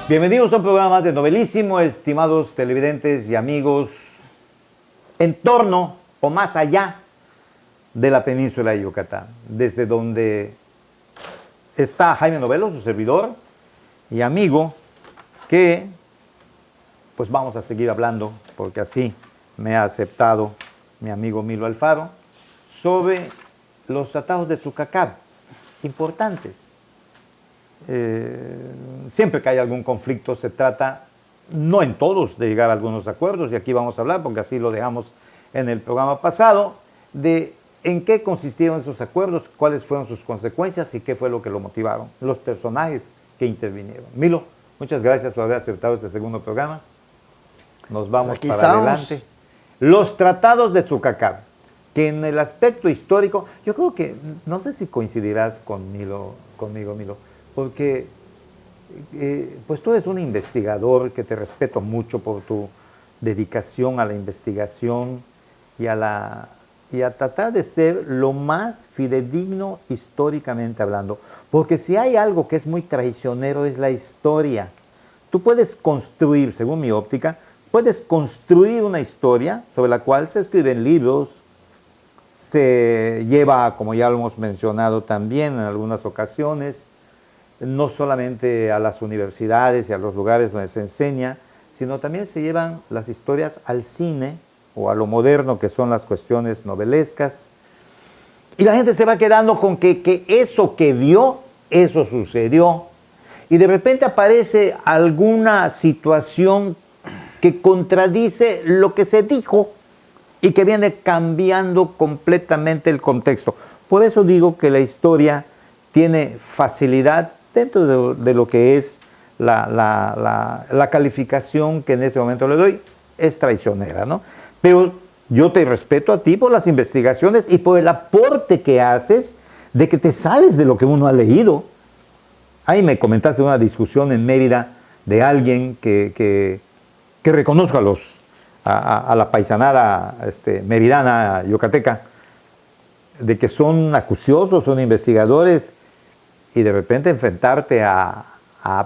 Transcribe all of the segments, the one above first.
Bienvenidos a un programa de Novelísimo, estimados televidentes y amigos, en torno o más allá de la península de Yucatán, desde donde está Jaime Novelo, su servidor y amigo, que pues vamos a seguir hablando, porque así me ha aceptado mi amigo Milo Alfaro, sobre los tratados de Tzucacab, importantes. Siempre que hay algún conflicto se trata, no en todos, de llegar a algunos acuerdos, y aquí vamos a hablar, porque así lo dejamos en el programa pasado, de en qué consistieron esos acuerdos, cuáles fueron sus consecuencias y qué fue lo que lo motivaron, los personajes que intervinieron. Milo, muchas gracias por haber aceptado este segundo programa. Nos vamos Aquí para estamos. adelante. Los tratados de Tzucacab, que en el aspecto histórico, yo creo que, no sé si coincidirás conmigo, Milo, porque pues tú eres un investigador que te respeto mucho por tu dedicación a la investigación y a tratar de ser lo más fidedigno históricamente hablando. Porque si hay algo que es muy traicionero es la historia. Tú puedes construir, según mi óptica, puedes construir una historia sobre la cual se escriben libros, se lleva, como ya lo hemos mencionado también en algunas ocasiones, no solamente a las universidades y a los lugares donde se enseña, sino también se llevan las historias al cine o a lo moderno, que son las cuestiones novelescas. Y la gente se va quedando con que eso que vio, eso sucedió. Y de repente aparece alguna situación que contradice lo que se dijo y que viene cambiando completamente el contexto. Por eso digo que la historia tiene facilidad dentro de lo que es la calificación que en ese momento le doy, es traicionera, ¿no? Pero yo te respeto a ti por las investigaciones y por el aporte que haces de que te sales de lo que uno ha leído. Ahí me comentaste una discusión en Mérida de alguien que reconozco a la paisanada meridana, yucateca, de que son acuciosos, son investigadores, y de repente enfrentarte a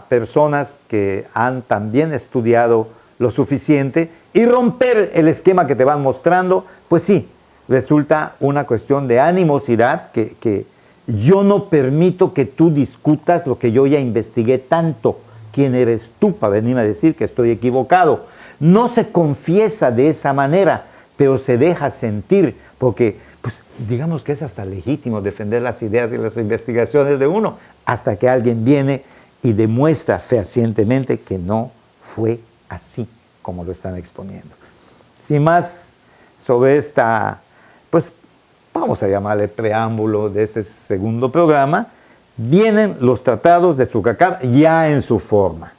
personas que han también estudiado lo suficiente y romper el esquema que te van mostrando, pues sí, resulta una cuestión de animosidad que yo no permito que tú discutas lo que yo ya investigué tanto. ¿Quién eres tú para venirme a decir que estoy equivocado? No se confiesa de esa manera, pero se deja sentir, porque pues digamos que es hasta legítimo defender las ideas y las investigaciones de uno, hasta que alguien viene y demuestra fehacientemente que no fue así como lo están exponiendo. Sin más sobre esta, pues vamos a llamarle preámbulo de este segundo programa, vienen los tratados de Tzucacab ya en su forma.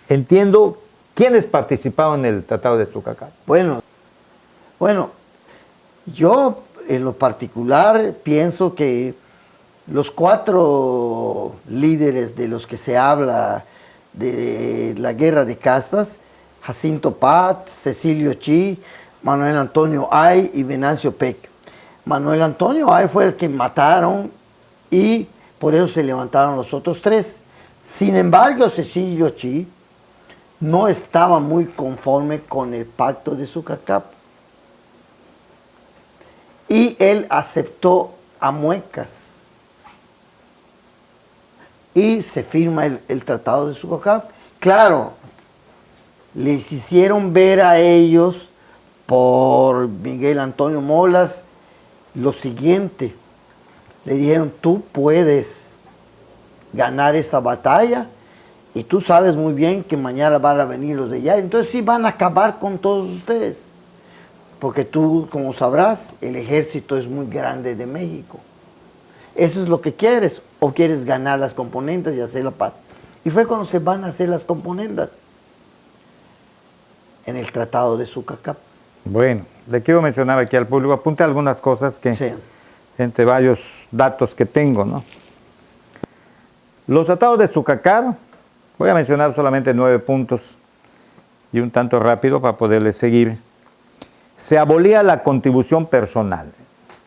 Entiendo, ¿quiénes participaron en el tratado de Tzucacab? Bueno, yo en lo particular pienso que los 4 líderes de los que se habla de la guerra de castas, Jacinto Pat, Cecilio Chi, Manuel Antonio Ay y Venancio Peck. Manuel Antonio Ay fue el que mataron y por eso se levantaron los otros 3. Sin embargo, Cecilio Chi no estaba muy conforme con el pacto de Tzucacab. Y él aceptó a muecas. Y se firma el tratado de Tzucacab. Claro, les hicieron ver a ellos, por Miguel Antonio Molas, lo siguiente. Le dijeron, tú puedes ganar esta batalla y tú sabes muy bien que mañana van a venir los de allá. Entonces sí van a acabar con todos ustedes. Porque tú, como sabrás, el ejército es muy grande de México. ¿Eso es lo que quieres? ¿O quieres ganar las componendas y hacer la paz? Y fue cuando se van a hacer las componendas en el tratado de Tzucacab. Bueno, le quiero mencionar aquí al público, apunte algunas cosas que, sí, entre varios datos que tengo, ¿no? Los tratados de Tzucacab, voy a mencionar solamente 9 puntos y un tanto rápido para poderle seguir. Se abolía la contribución personal.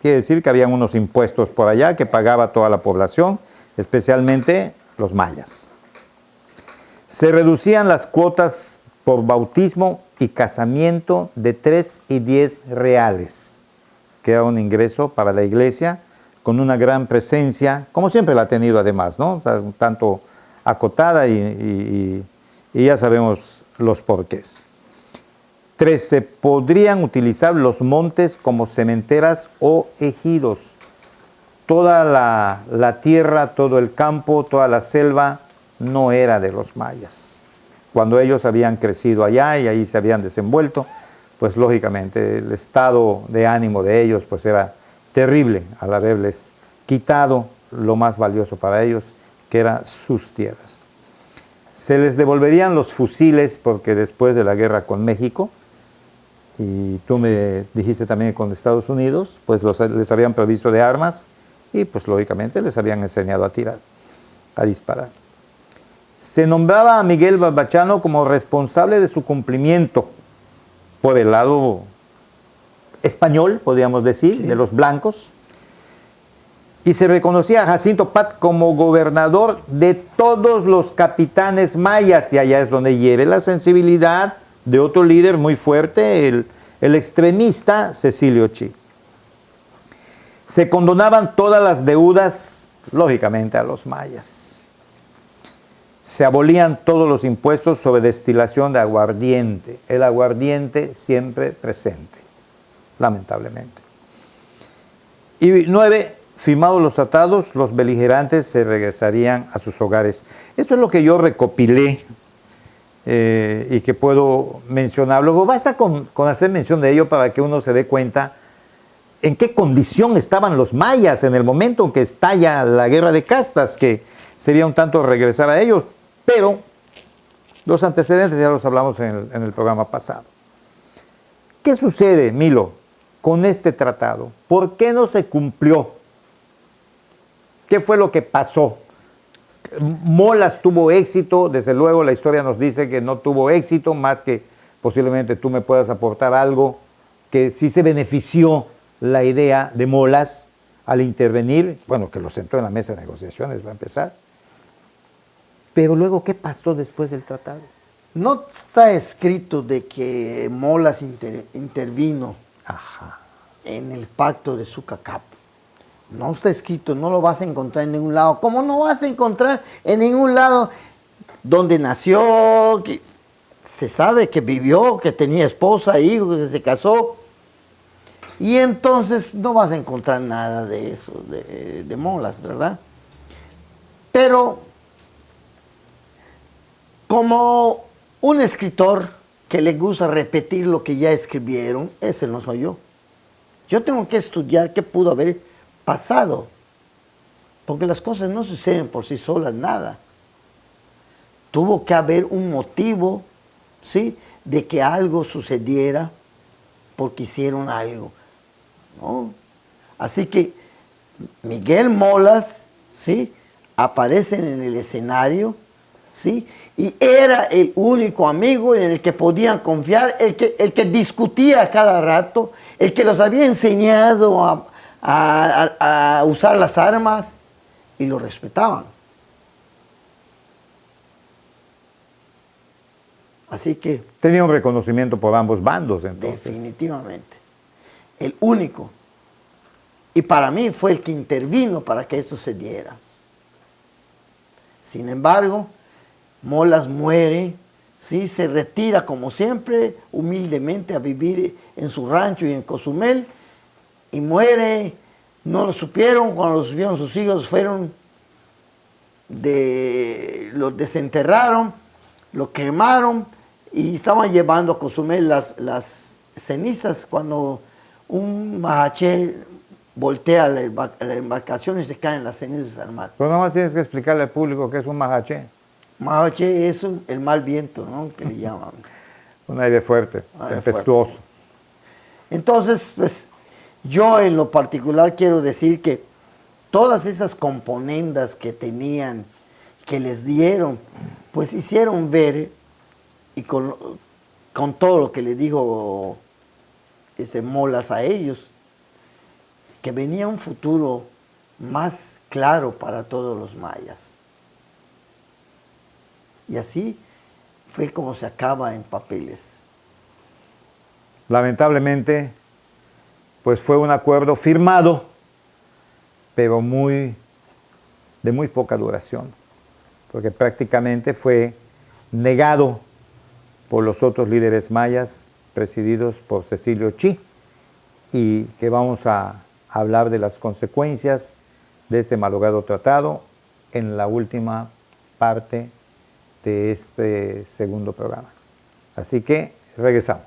Quiere decir que habían unos impuestos por allá que pagaba toda la población, especialmente los mayas. Se reducían las cuotas por bautismo y casamiento de 3 y 10 reales, que era un ingreso para la iglesia, con una gran presencia, como siempre la ha tenido además, ¿no? O sea, un tanto acotada y ya sabemos los porqués. 3. Se podrían utilizar los montes como cementeras o ejidos. Toda la tierra, todo el campo, toda la selva no era de los mayas. Cuando ellos habían crecido allá y ahí se habían desenvuelto, pues lógicamente el estado de ánimo de ellos pues era terrible al haberles quitado lo más valioso para ellos, que eran sus tierras. Se les devolverían los fusiles porque después de la guerra con México, y tú me dijiste también con Estados Unidos, pues les habían provisto de armas y pues lógicamente les habían enseñado a tirar, a disparar. Se nombraba a Miguel Barbachano como responsable de su cumplimiento por el lado español, podríamos decir, sí, de los blancos, y se reconocía a Jacinto Pat como gobernador de todos los capitanes mayas, y allá es donde lleve la sensibilidad de otro líder muy fuerte, el extremista Cecilio Chi. Se condonaban todas las deudas, lógicamente, a los mayas. Se abolían todos los impuestos sobre destilación de aguardiente. El aguardiente siempre presente, lamentablemente. Y 9, firmados los tratados, los beligerantes se regresarían a sus hogares. Esto es lo que yo recopilé y que puedo mencionar. Luego basta con hacer mención de ello para que uno se dé cuenta en qué condición estaban los mayas en el momento en que estalla la guerra de castas, que sería un tanto regresar a ellos, pero los antecedentes ya los hablamos en el programa pasado. ¿Qué sucede, Milo, con este tratado? ¿Por qué no se cumplió? ¿Qué fue lo que pasó? Molas tuvo éxito, desde luego la historia nos dice que no tuvo éxito, más que posiblemente tú me puedas aportar algo, que sí se benefició la idea de Molas al intervenir, bueno, que lo sentó en la mesa de negociaciones, va a empezar. Pero luego, ¿qué pasó después del tratado? No está escrito de que Molas intervino en el pacto de Sucacap. No está escrito, no lo vas a encontrar en ningún lado. ¿Cómo no vas a encontrar en ningún lado donde nació? Que se sabe que vivió, que tenía esposa, hijos, que se casó. Y entonces no vas a encontrar nada de eso, de Molas, ¿verdad? Pero como un escritor que le gusta repetir lo que ya escribieron, ese no soy yo. Yo tengo que estudiar qué pudo haber pasado, porque las cosas no suceden por sí solas, nada. Tuvo que haber un motivo, ¿sí?, de que algo sucediera porque hicieron algo, ¿no? Así que Miguel Molas, ¿sí?, aparece en el escenario, ¿sí?, y era el único amigo en el que podían confiar, el que discutía cada rato, el que los había enseñado a usar las armas, y lo respetaban. Así que tenía un reconocimiento por ambos bandos, entonces. Definitivamente. El único. Y para mí fue el que intervino para que esto se diera. Sin embargo, Molas muere, ¿sí?, se retira como siempre, humildemente a vivir en su rancho y en Cozumel, y muere. No lo supieron. Cuando lo supieron sus hijos, lo desenterraron, lo quemaron, y estaban llevando a Cozumel las cenizas cuando un mahaché voltea la embarcación y se caen las cenizas al mar. Pero nada más tienes que explicarle al público qué es un mahaché. Mahaché es el mal viento, ¿no?, que le llaman. Un aire fuerte, tempestuoso. Fuerte. Entonces, pues, yo en lo particular quiero decir que todas esas componendas que tenían, que les dieron, pues hicieron ver, y con todo lo que le dijo Molas a ellos, que venía un futuro más claro para todos los mayas. Y así fue como se acaba en papeles. Lamentablemente, pues fue un acuerdo firmado, pero de muy poca duración, porque prácticamente fue negado por los otros líderes mayas, presididos por Cecilio Chi, y que vamos a hablar de las consecuencias de este malogrado tratado en la última parte de este segundo programa. Así que regresamos.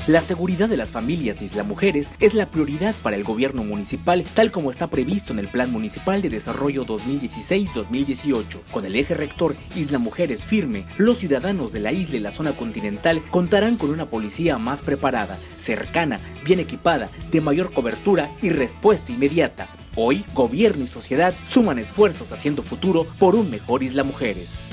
La seguridad de las familias de Isla Mujeres es la prioridad para el gobierno municipal, tal como está previsto en el Plan Municipal de Desarrollo 2016-2018. Con el eje rector Isla Mujeres firme, los ciudadanos de la isla y la zona continental contarán con una policía más preparada, cercana, bien equipada, de mayor cobertura y respuesta inmediata. Hoy, gobierno y sociedad suman esfuerzos haciendo futuro por un mejor Isla Mujeres.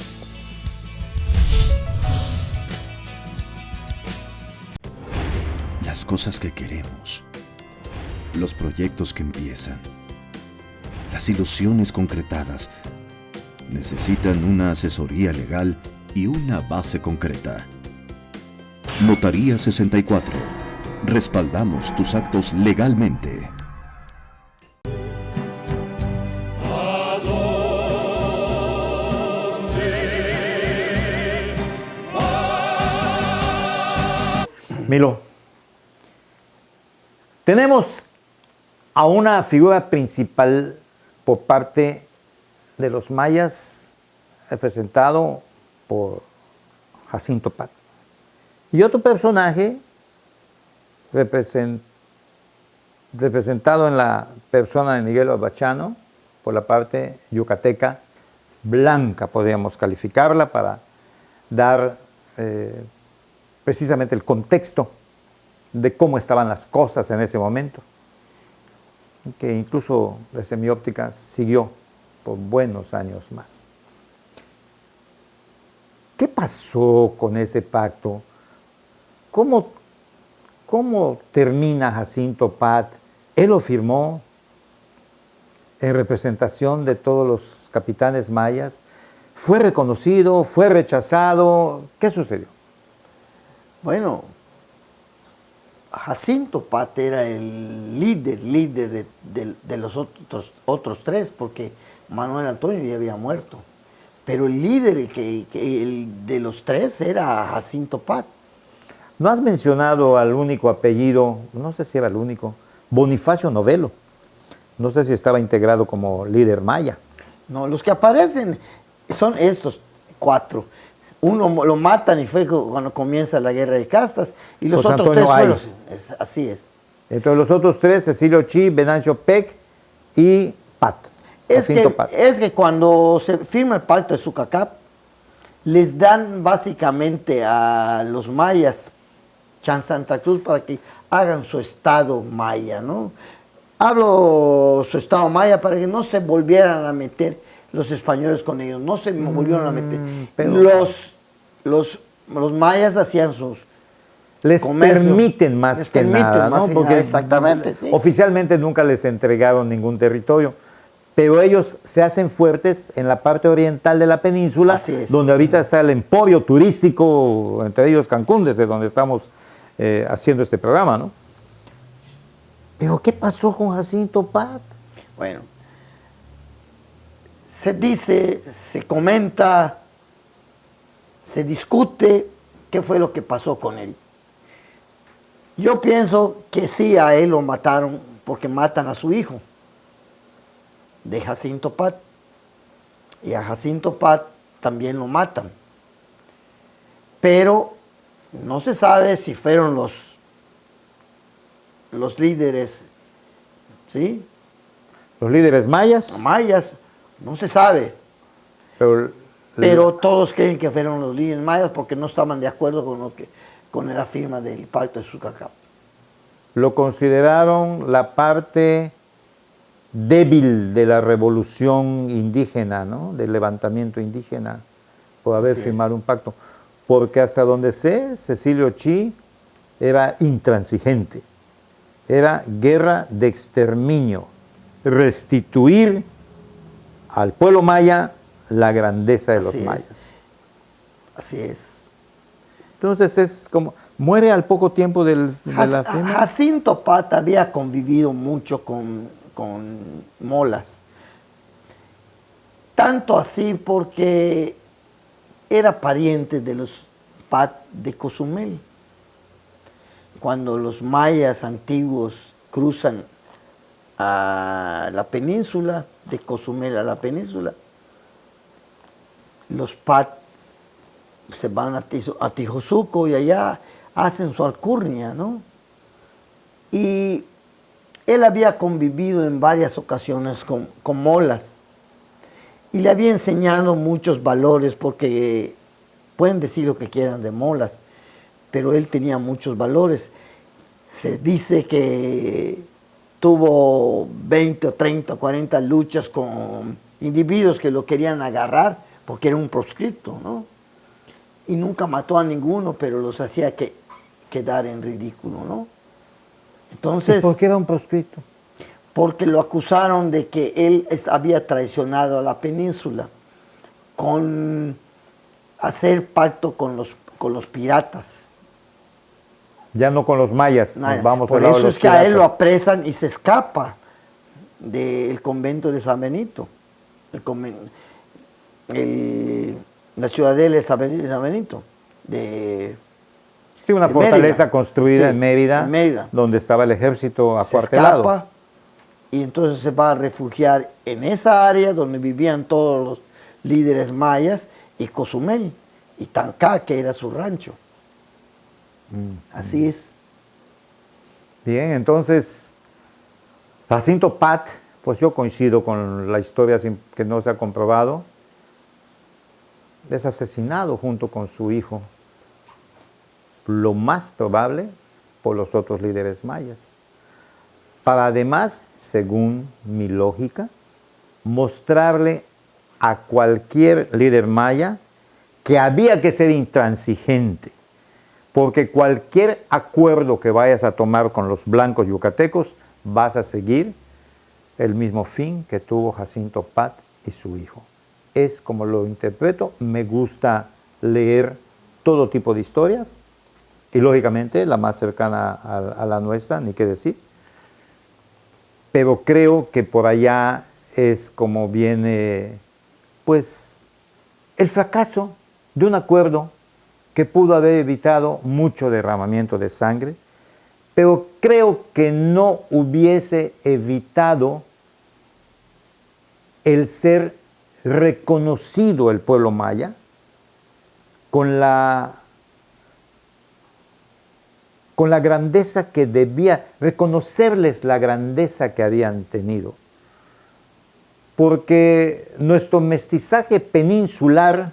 Las cosas que queremos, los proyectos que empiezan, las ilusiones concretadas, necesitan una asesoría legal y una base concreta. Notaría 64. Respaldamos tus actos legalmente. Milo, tenemos a una figura principal por parte de los mayas, representado por Jacinto Pat. Y otro personaje representado en la persona de Miguel Barbachano, por la parte yucateca, blanca, podríamos calificarla, para dar precisamente el contexto de cómo estaban las cosas en ese momento, que incluso desde mi óptica siguió por buenos años más. ¿Qué pasó con ese pacto? ¿Cómo termina Jacinto Pat? Él lo firmó en representación de todos los capitanes mayas. ¿Fue reconocido? ¿Fue rechazado? ¿Qué sucedió? Bueno, Jacinto Pat era el líder de los otros tres, porque Manuel Antonio ya había muerto. Pero el líder el de los tres era Jacinto Pat. No has mencionado al único apellido, no sé si era el único, Bonifacio Novelo. No sé si estaba integrado como líder maya. No, los que aparecen son estos cuatro. Uno lo matan y fue cuando comienza la guerra de castas, y los otros tres suelos. Así es. Entre los otros tres, Cecilio Chi, Venancio Peck y Pat. Es que cuando se firma el pacto de Sucacab, les dan básicamente a los mayas Chan Santa Cruz para que hagan su estado maya, ¿no? Hablo su estado maya para que no se volvieran a meter los españoles con ellos, no se volvieron a meter. Pero los mayas hacían les comercio. permiten más Les que permiten nada, más ¿no? que Porque nada, exactamente, sí. oficialmente nunca les entregaron ningún territorio, pero ellos se hacen fuertes en la parte oriental de la península, Así es. donde ahorita está el emporio turístico, entre ellos Cancún, desde donde estamos haciendo este programa, ¿no? Pero ¿qué pasó con Jacinto Pat? Bueno, se dice, se comenta, se discute qué fue lo que pasó con él. Yo pienso que sí, a él lo mataron porque matan a su hijo, de Jacinto Pat. Y a Jacinto Pat también lo matan. Pero no se sabe si fueron los líderes, ¿sí? Los líderes mayas, Mayas, no se sabe. pero Todos creen que fueron los líderes mayas porque no estaban de acuerdo con la firma del Pacto de Sucacab. lo consideraron la parte débil de la revolución indígena, ¿no? Del levantamiento indígena, por haber Así es. firmado un pacto. Porque hasta donde sé, Cecilio Chi era intransigente, era guerra de exterminio, restituir al pueblo maya la grandeza de los Así es. mayas. Así es. Entonces es como, muere al poco tiempo de la firma. Jacinto Pat había convivido mucho con Molas. Tanto así porque era pariente de los Pat de Cozumel. Cuando los mayas antiguos cruzan a la península, de Cozumel a la península, los Pat se van a Tijosuco y allá hacen su alcurnia, ¿no? Y él había convivido en varias ocasiones con Molas y le había enseñado muchos valores, porque pueden decir lo que quieran de Molas, pero él tenía muchos valores. Se dice que tuvo 20 o 30 o 40 luchas con individuos que lo querían agarrar porque era un proscripto, ¿no? Y nunca mató a ninguno, pero los hacía quedar en ridículo, ¿no? Entonces, ¿Y por qué era un proscrito? porque lo acusaron de que él había traicionado a la península con hacer pacto con los piratas. Ya no con los mayas, nos vamos Por al lado de eso los es que a él lo piratas. apresan y se escapa del convento de San Benito. La ciudadela de San Benito. Sí, una de fortaleza Mérida. construida Sí, en Mérida, en Mérida. donde estaba el ejército Se acuartelado. escapa y entonces se va a refugiar en esa área donde vivían todos los líderes mayas, y Cozumel y Tancá, que era su rancho. Así es. Bien, entonces, Jacinto Pat, pues yo coincido con la historia que no se ha comprobado, es asesinado junto con su hijo, lo más probable por los otros líderes mayas, para además, según mi lógica, mostrarle a cualquier líder maya que había que ser intransigente, porque cualquier acuerdo que vayas a tomar con los blancos yucatecos, vas a seguir el mismo fin que tuvo Jacinto Pat y su hijo. Es como lo interpreto, me gusta leer todo tipo de historias, y lógicamente la más cercana a la nuestra, ni qué decir, pero creo que por allá es como viene, pues, el fracaso de un acuerdo que pudo haber evitado mucho derramamiento de sangre, pero creo que no hubiese evitado el ser reconocido el pueblo maya con la grandeza que debía, reconocerles la grandeza que habían tenido. Porque nuestro mestizaje peninsular,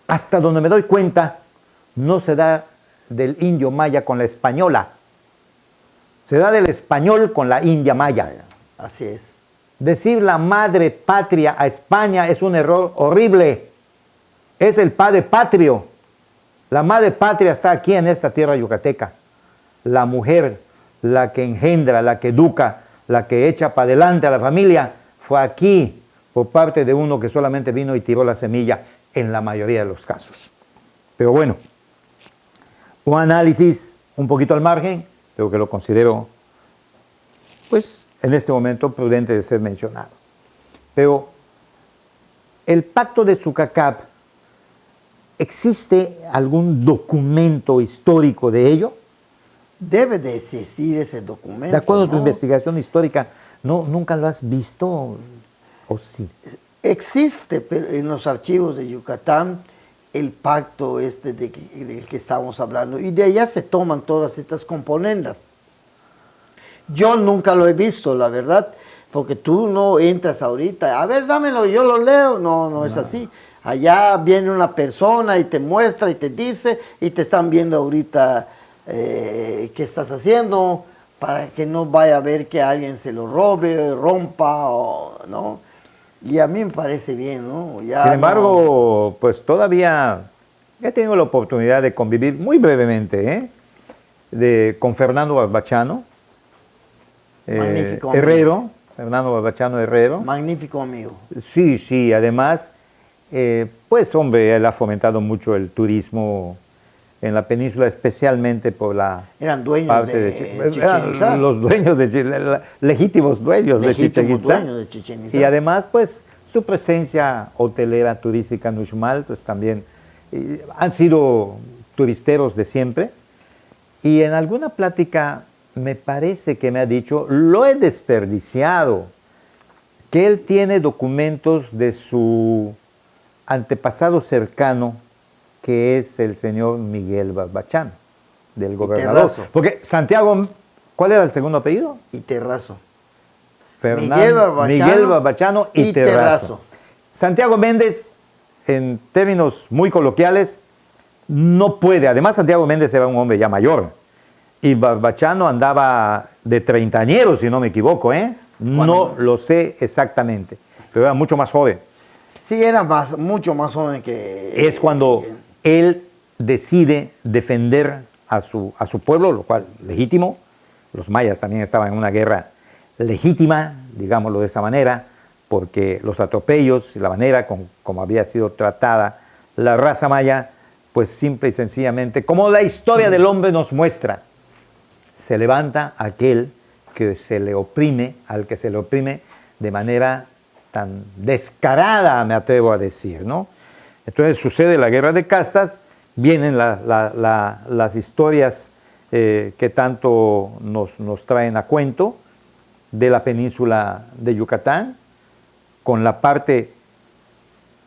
hasta donde me doy cuenta, no se da del indio maya con la española, se da del español con la india maya. Así es. Decir la madre patria a España es un error horrible, es el padre patrio. La madre patria está aquí en esta tierra yucateca. La mujer, la que engendra, la que educa, la que echa para adelante a la familia, fue aquí por parte de uno que solamente vino y tiró la semilla en la mayoría de los casos. Pero bueno, un análisis un poquito al margen, pero que lo considero, pues, en este momento prudente de ser mencionado. Pero el pacto de Sucacab, ¿existe algún documento histórico de ello? Debe de existir ese documento. De acuerdo a tu ¿no? investigación histórica, ¿nunca lo has visto o sí? Existe pero en los archivos de Yucatán el pacto del que estamos hablando, y de allá se toman todas estas componendas. Yo nunca lo he visto, la verdad, porque tú no entras ahorita, a ver, dámelo, yo lo leo, no es así. Allá viene una persona y te muestra y te dice, y te están viendo ahorita qué estás haciendo, para que no vaya a ver que alguien se lo robe, rompa, ¿no? Y a mí me parece bien, ¿no? Ya Sin embargo, pues todavía he tenido la oportunidad de convivir muy brevemente con Fernando Barbachano, Magnífico Herrero, amigo. Fernando Barbachano Herrero. Magnífico amigo. Sí, además, pues hombre, él ha fomentado mucho el turismo en la península, especialmente por la Eran dueños parte de Chichén Chichén Itzá. Itzá. Los dueños de legítimos dueños de Chichén Legítimos Itzá. dueños de Chichén Itzá. Y además, pues, su presencia hotelera, turística en Uxmal, pues también han sido turisteros de siempre. Y en alguna plática me parece que me ha dicho, lo he desperdiciado, que él tiene documentos de su antepasado cercano, que es el señor Miguel Barbachano, del gobernador. Terrazo. Porque Santiago, ¿cuál era el segundo apellido? Y Terrazo. Miguel Barbachano y Terrazo. Santiago Méndez, en términos muy coloquiales, no puede. Además, Santiago Méndez era un hombre ya mayor. Y Barbachano andaba de treintañero, si no me equivoco, ¿eh? No lo sé exactamente, pero era mucho más joven. Sí, era mucho más joven que... Es cuando él decide defender a su pueblo, lo cual legítimo. Los mayas también estaban en una guerra legítima, digámoslo de esa manera, porque los atropellos y la manera como había sido tratada la raza maya, pues simple y sencillamente, como la historia del hombre nos muestra, se levanta aquel que se le oprime, al que se le oprime de manera tan descarada, me atrevo a decir, ¿no? Entonces sucede la guerra de castas, vienen las historias que tanto nos traen a cuento de la península de Yucatán, con la parte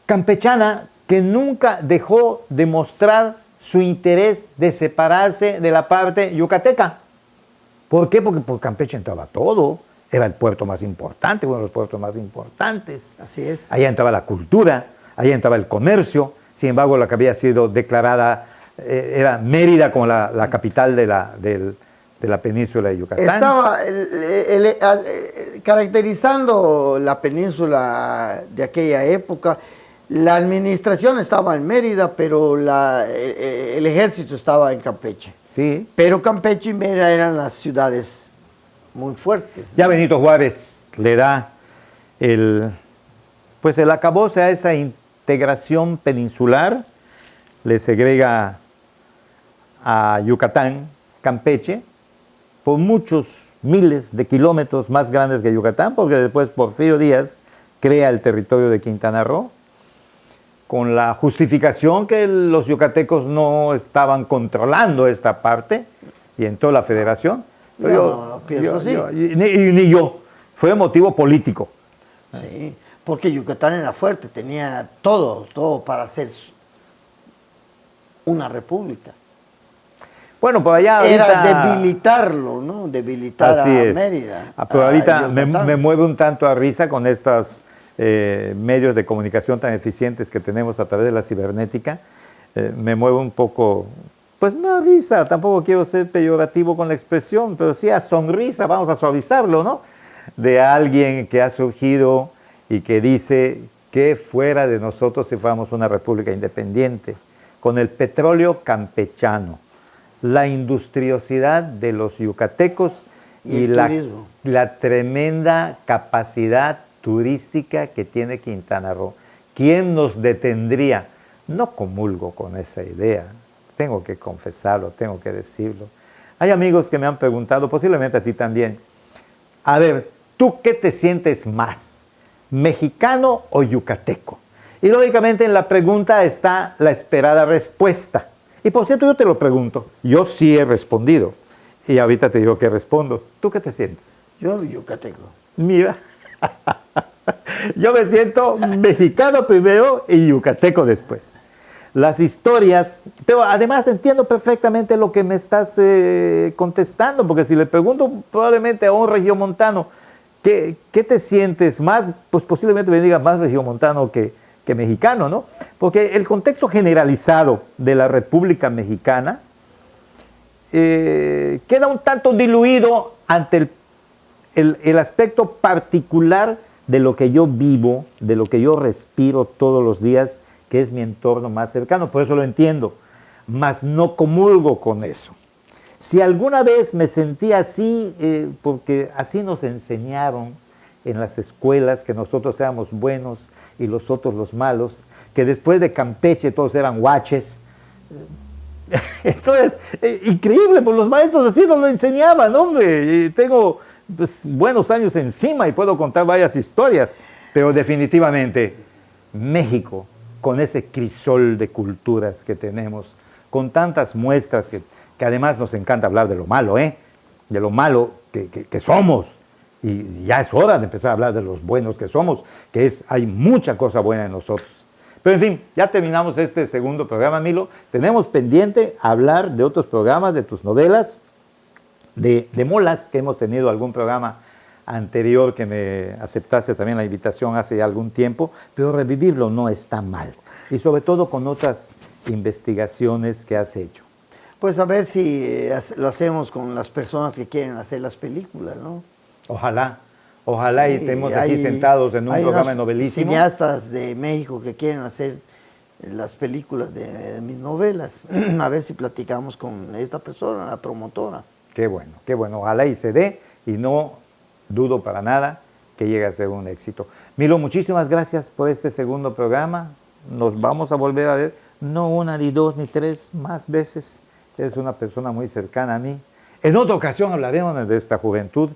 campechana que nunca dejó de mostrar su interés de separarse de la parte yucateca. ¿Por qué? Porque por Campeche entraba todo, era el puerto más importante, uno de los puertos más importantes. Así es. Allá entraba la cultura, allá entraba el comercio. Sin embargo, la que había sido declarada era Mérida como la capital de la península de Yucatán. Estaba caracterizando la península de aquella época. La administración estaba en Mérida, pero el ejército estaba en Campeche. Sí. Pero Campeche y Mérida eran las ciudades muy fuertes. Ya Benito Juárez le da el acabose a esa integración peninsular, le segrega a Yucatán, Campeche, por muchos miles de kilómetros más grandes que Yucatán, porque después Porfirio Díaz crea el territorio de Quintana Roo, con la justificación que los yucatecos no estaban controlando esta parte, y entró la federación. No, pienso así. Ni yo, fue motivo político. Sí, porque Yucatán era fuerte, tenía todo para ser una república. Bueno, pues allá ahorita... Era debilitarlo, ¿no? Debilitar Así a es. Mérida. Pero ahorita a me mueve un tanto a risa con estos medios de comunicación tan eficientes que tenemos a través de la cibernética. Me mueve un poco, pues no a risa, tampoco quiero ser peyorativo con la expresión, pero sí a sonrisa, vamos a suavizarlo, ¿no? De alguien que ha surgido y que dice que fuera de nosotros si fuéramos una república independiente, con el petróleo campechano, la industriosidad de los yucatecos Y el turismo. la tremenda capacidad turística que tiene Quintana Roo. ¿Quién nos detendría? No comulgo con esa idea, tengo que confesarlo, tengo que decirlo. Hay amigos que me han preguntado, posiblemente a ti también, a ver, ¿tú qué te sientes más, mexicano o yucateco? Y lógicamente en la pregunta está la esperada respuesta. Y por cierto, yo te lo pregunto, yo sí he respondido, y ahorita te digo que respondo. ¿Tú qué te sientes? Yo yucateco. Mira, yo me siento mexicano primero y yucateco después. Las historias, pero además entiendo perfectamente lo que me estás contestando, porque si le pregunto probablemente a un regiomontano, ¿qué te sientes más? Pues posiblemente me diga más regiomontano que mexicano, ¿no? Porque el contexto generalizado de la República Mexicana queda un tanto diluido ante el aspecto particular de lo que yo vivo, de lo que yo respiro todos los días, que es mi entorno más cercano. Por eso lo entiendo, mas no comulgo con eso. Si alguna vez me sentí así, porque así nos enseñaron en las escuelas, que nosotros éramos buenos y los otros los malos, que después de Campeche todos eran guaches. Entonces, increíble, pues los maestros así nos lo enseñaban, hombre. Y tengo pues, buenos años encima y puedo contar varias historias, pero definitivamente México, con ese crisol de culturas que tenemos, con tantas muestras que además nos encanta hablar de lo malo, de lo malo que somos. Y ya es hora de empezar a hablar de los buenos que somos, hay mucha cosa buena en nosotros. Pero en fin, ya terminamos este segundo programa, Milo. Tenemos pendiente hablar de otros programas, de tus novelas, de Molas, que hemos tenido algún programa anterior que me aceptaste también la invitación hace ya algún tiempo, pero revivirlo no está mal. Y sobre todo con otras investigaciones que has hecho. Pues a ver si lo hacemos con las personas que quieren hacer las películas, ¿no? Ojalá y Sí, estemos aquí sentados en un programa novelísimo. Hay cineastas de México que quieren hacer las películas de mis novelas. A ver si platicamos con esta persona, la promotora. Qué bueno, ojalá y se dé, y no dudo para nada que llegue a ser un éxito. Milo, muchísimas gracias por este segundo programa. Nos vamos a volver a ver, no una, ni dos, ni tres, más veces. Es una persona muy cercana a mí. En otra ocasión hablaremos de esta juventud.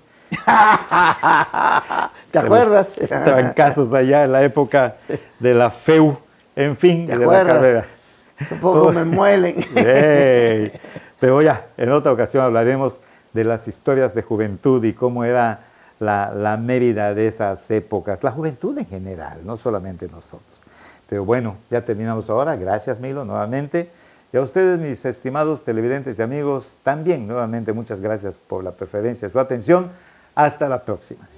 ¿Te acuerdas? Trancazos allá en la época de la FEU, en fin, ¿Te de acuerdas? la carrera. Tampoco me muelen. Hey, pero ya, en otra ocasión hablaremos de las historias de juventud y cómo era la Mérida de esas épocas, la juventud en general, no solamente nosotros. Pero bueno, ya terminamos ahora. Gracias, Milo, nuevamente. Y a ustedes, mis estimados televidentes y amigos, también nuevamente muchas gracias por la preferencia y su atención. Hasta la próxima.